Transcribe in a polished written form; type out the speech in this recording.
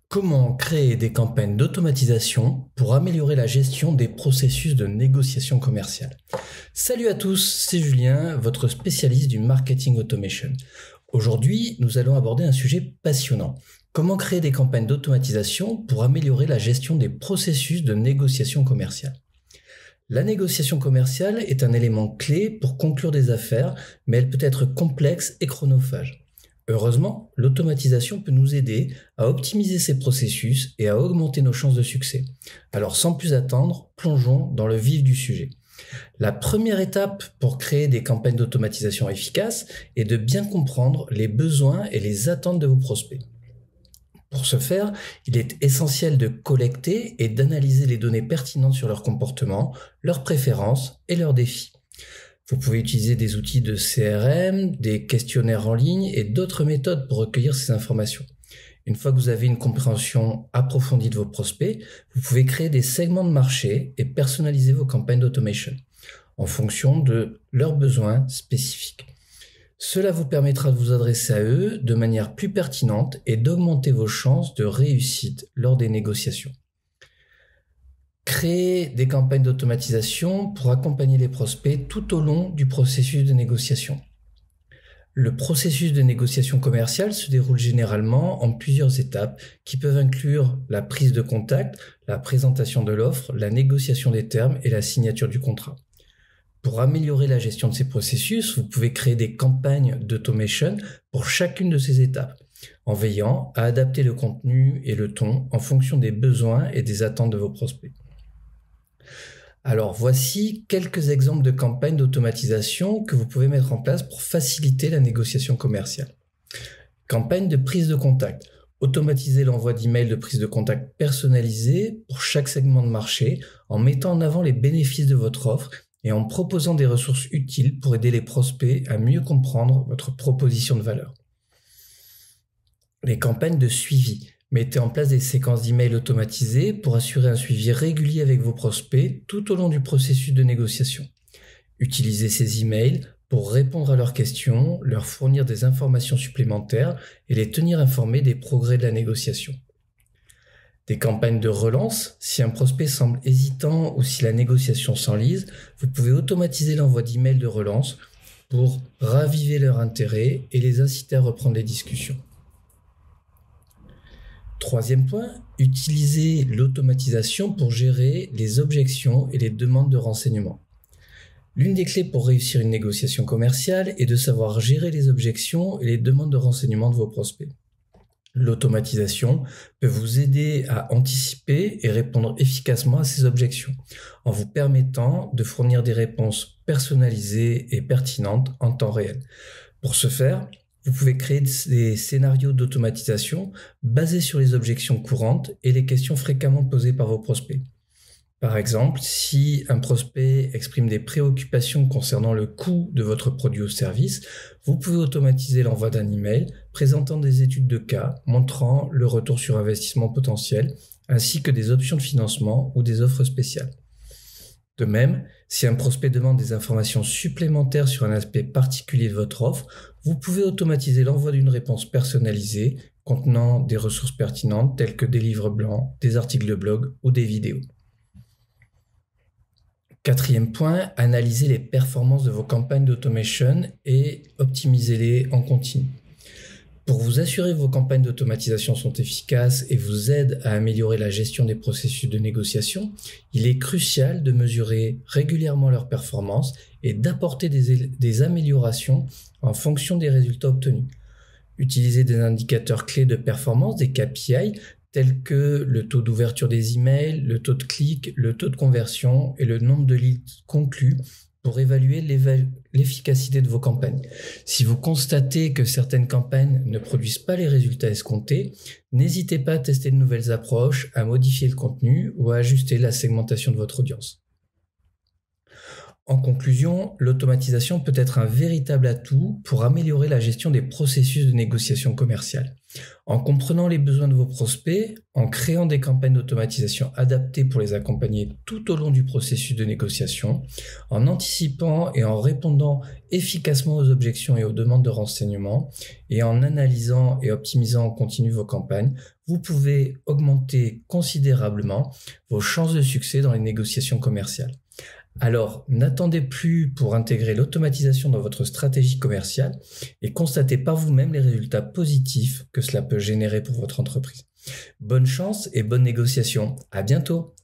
Comment créer des campagnes d'automatisation pour améliorer la gestion des processus de négociation commerciale? Salut à tous, c'est Julien, votre spécialiste du marketing automation. Aujourd'hui, nous allons aborder un sujet passionnant. Comment créer des campagnes d'automatisation pour améliorer la gestion des processus de négociation commerciale? La négociation commerciale est un élément clé pour conclure des affaires, mais elle peut être complexe et chronophage. Heureusement, l'automatisation peut nous aider à optimiser ces processus et à augmenter nos chances de succès. Alors sans plus attendre, plongeons dans le vif du sujet. La première étape pour créer des campagnes d'automatisation efficaces est de bien comprendre les besoins et les attentes de vos prospects. Pour ce faire, il est essentiel de collecter et d'analyser les données pertinentes sur leur comportement, leurs préférences et leurs défis. Vous pouvez utiliser des outils de CRM, des questionnaires en ligne et d'autres méthodes pour recueillir ces informations. Une fois que vous avez une compréhension approfondie de vos prospects, vous pouvez créer des segments de marché et personnaliser vos campagnes d'automation en fonction de leurs besoins spécifiques. Cela vous permettra de vous adresser à eux de manière plus pertinente et d'augmenter vos chances de réussite lors des négociations. Créer des campagnes d'automatisation pour accompagner les prospects tout au long du processus de négociation. Le processus de négociation commerciale se déroule généralement en plusieurs étapes qui peuvent inclure la prise de contact, la présentation de l'offre, la négociation des termes et la signature du contrat. Pour améliorer la gestion de ces processus, vous pouvez créer des campagnes d'automation pour chacune de ces étapes, en veillant à adapter le contenu et le ton en fonction des besoins et des attentes de vos prospects. Alors voici quelques exemples de campagnes d'automatisation que vous pouvez mettre en place pour faciliter la négociation commerciale. Campagne de prise de contact. Automatisez l'envoi d'emails de prise de contact personnalisés pour chaque segment de marché en mettant en avant les bénéfices de votre offre et en proposant des ressources utiles pour aider les prospects à mieux comprendre votre proposition de valeur. Les campagnes de suivi. Mettez en place des séquences d'emails automatisées pour assurer un suivi régulier avec vos prospects tout au long du processus de négociation. Utilisez ces emails pour répondre à leurs questions, leur fournir des informations supplémentaires et les tenir informés des progrès de la négociation. Des campagnes de relance. Si un prospect semble hésitant ou si la négociation s'enlise, vous pouvez automatiser l'envoi d'emails de relance pour raviver leur intérêt et les inciter à reprendre les discussions. Troisième point, utilisez l'automatisation pour gérer les objections et les demandes de renseignements. L'une des clés pour réussir une négociation commerciale est de savoir gérer les objections et les demandes de renseignements de vos prospects. L'automatisation peut vous aider à anticiper et répondre efficacement à ces objections, en vous permettant de fournir des réponses personnalisées et pertinentes en temps réel. Pour ce faire, vous pouvez créer des scénarios d'automatisation basés sur les objections courantes et les questions fréquemment posées par vos prospects. Par exemple, si un prospect exprime des préoccupations concernant le coût de votre produit ou service, vous pouvez automatiser l'envoi d'un email présentant des études de cas montrant le retour sur investissement potentiel, ainsi que des options de financement ou des offres spéciales. De même, si un prospect demande des informations supplémentaires sur un aspect particulier de votre offre, vous pouvez automatiser l'envoi d'une réponse personnalisée contenant des ressources pertinentes telles que des livres blancs, des articles de blog ou des vidéos. Quatrième point, analysez les performances de vos campagnes d'automation et optimisez-les en continu. Pour vous assurer que vos campagnes d'automatisation sont efficaces et vous aident à améliorer la gestion des processus de négociation, il est crucial de mesurer régulièrement leurs performances et d'apporter des améliorations en fonction des résultats obtenus. Utilisez des indicateurs clés de performance, des KPI, tels que le taux d'ouverture des emails, le taux de clic, le taux de conversion et le nombre de leads conclus pour évaluer l'efficacité de vos campagnes. Si vous constatez que certaines campagnes ne produisent pas les résultats escomptés, n'hésitez pas à tester de nouvelles approches, à modifier le contenu ou à ajuster la segmentation de votre audience. En conclusion, l'automatisation peut être un véritable atout pour améliorer la gestion des processus de négociation commerciale. En comprenant les besoins de vos prospects, en créant des campagnes d'automatisation adaptées pour les accompagner tout au long du processus de négociation, en anticipant et en répondant efficacement aux objections et aux demandes de renseignements, et en analysant et optimisant en continu vos campagnes, vous pouvez augmenter considérablement vos chances de succès dans les négociations commerciales. Alors, n'attendez plus pour intégrer l'automatisation dans votre stratégie commerciale et constatez par vous-même les résultats positifs que cela peut générer pour votre entreprise. Bonne chance et bonne négociation. À bientôt!